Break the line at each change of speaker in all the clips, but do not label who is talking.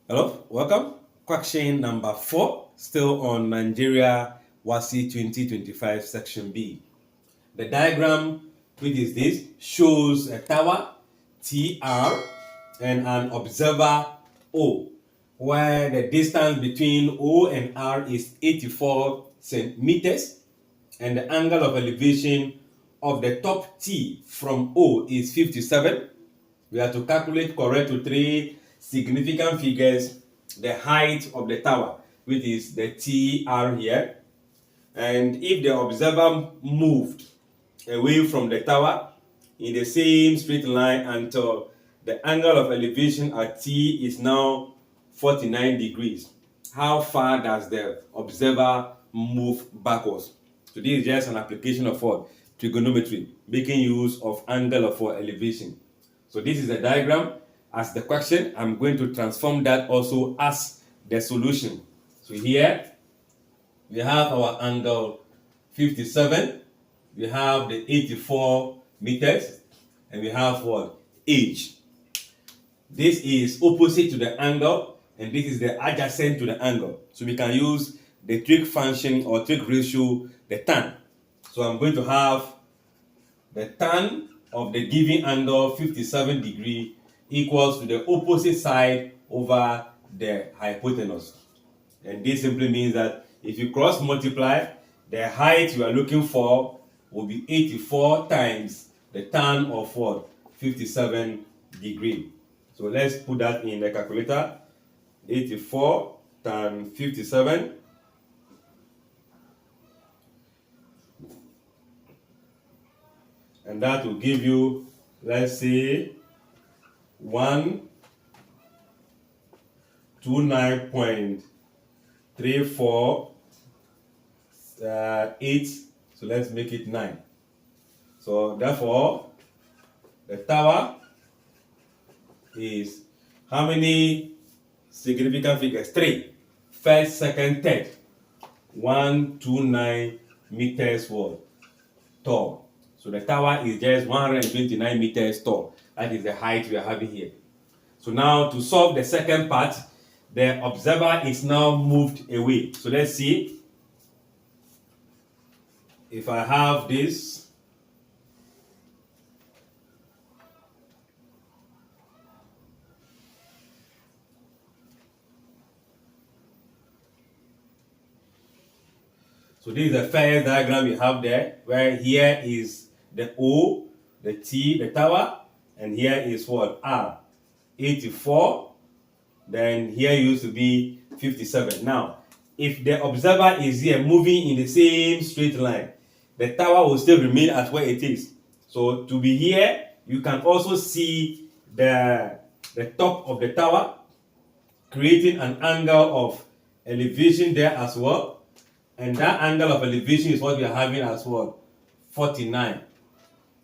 Hello, welcome. Question number 4, still on Nigeria WASSCE 2025 section B. The diagram, which is this, shows a tower TR and an observer O, where the distance between O and R is 84 centimeters and the angle of elevation of the top T from O is 57. We have to calculate correct to three significant figures the height of the tower, which is the TR here. And if the observer moved away from the tower in the same straight line until the angle of elevation at T is now 49 degrees, how far does the observer move backwards? So this is just an application of what? Trigonometry, making use of angle of elevation. So this is a diagram as the question. I'm going to transform that also as the solution. So here we have our angle 57, we have the 84 meters, and we have what? H. This is opposite to the angle, and this is the adjacent to the angle. So we can use the trig function or trig ratio, the tan. So I'm going to have the tan of the given angle 57 degree equals to the opposite side over the hypotenuse. And this simply means that if you cross multiply, the height you are looking for will be 84 times the tan of what? 57 degree. So let's put that in the calculator. 84 times 57. And that will give you, let's say, 129.348. So let's make it 9. So therefore, the tower is how many significant figures? 3. First, second, third. 129 meters tall. So the tower is just 129 meters tall. That is the height we are having here. So now to solve the second part, the observer is now moved away. So let's see. If I have this, so this is the first diagram we have there, where here is the O, the T, the tower, and here is what? R, 84. Then here used to be 57. Now, if the observer is here moving in the same straight line, the tower will still remain at where it is. So to be here, you can also see the top of the tower, creating an angle of elevation there as well. And that angle of elevation is what we are having as what? 49.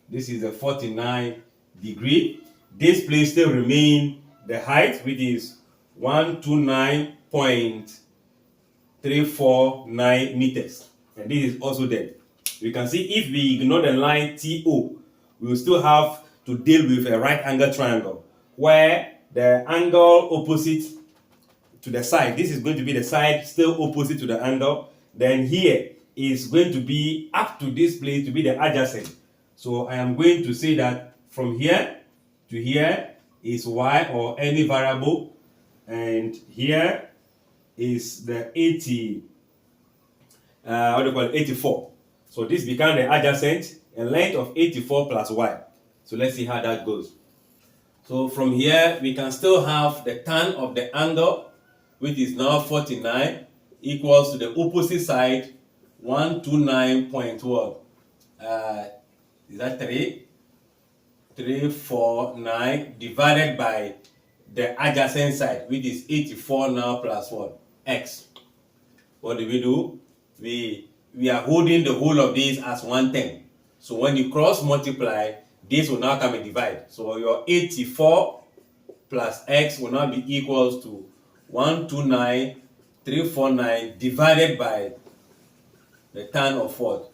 This is a 49 degree. This place still remain the height, which is 129.349 meters. And this is also there. You can see if we ignore the line TO, we will still have to deal with a right angle triangle where the angle opposite to the side, this is going to be the side still opposite to the angle. Then here is going to be up to this place to be the adjacent. So I am going to say that from here to here is y or any variable, and here is the 84. So this becomes the adjacent, a length of 84 plus y. So let's see how that goes. So from here we can still have the tan of the angle, which is now 49, equals to the opposite side 129 point what? Is that 349 divided by the adjacent side, which is 84 now plus what? X. What do? We are holding the whole of this as one thing. So when you cross multiply, this will now come and divide. So your 84 plus X will now be equals to 129,349 divided by the tan of what?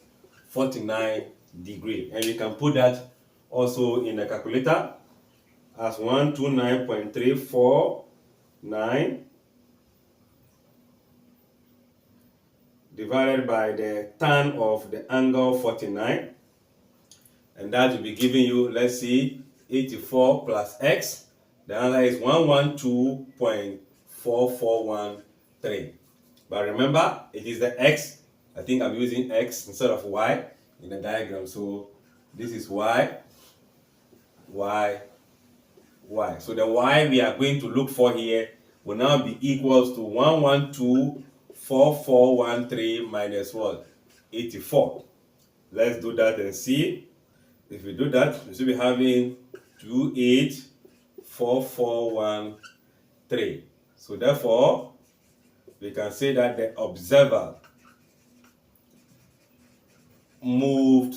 49 degree. And you can put that also in the calculator as 129.349 9 divided by the tan of the angle 49, and that will be giving you, let's see, 84 plus x. The answer is 112.4413. But remember, it is the x. I think I'm using x instead of y in the diagram. So this is y, y, y. So the y we are going to look for here will now be equals to 112.4413 minus what? 84. Let's do that and see. If we do that, we should be having 284413. So therefore, we can say that the observer moved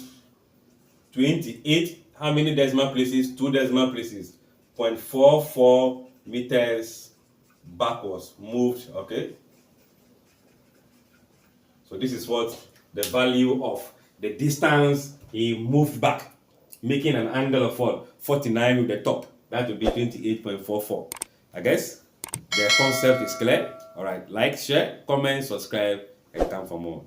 28, how many decimal places? 2 decimal places, 0.44 meters backwards, moved, okay? So this is what the value of the distance he moved back, making an angle of what? 49 with the top. That would be 28.44. I guess the concept is clear. All right, like, share, comment, subscribe, and come for more.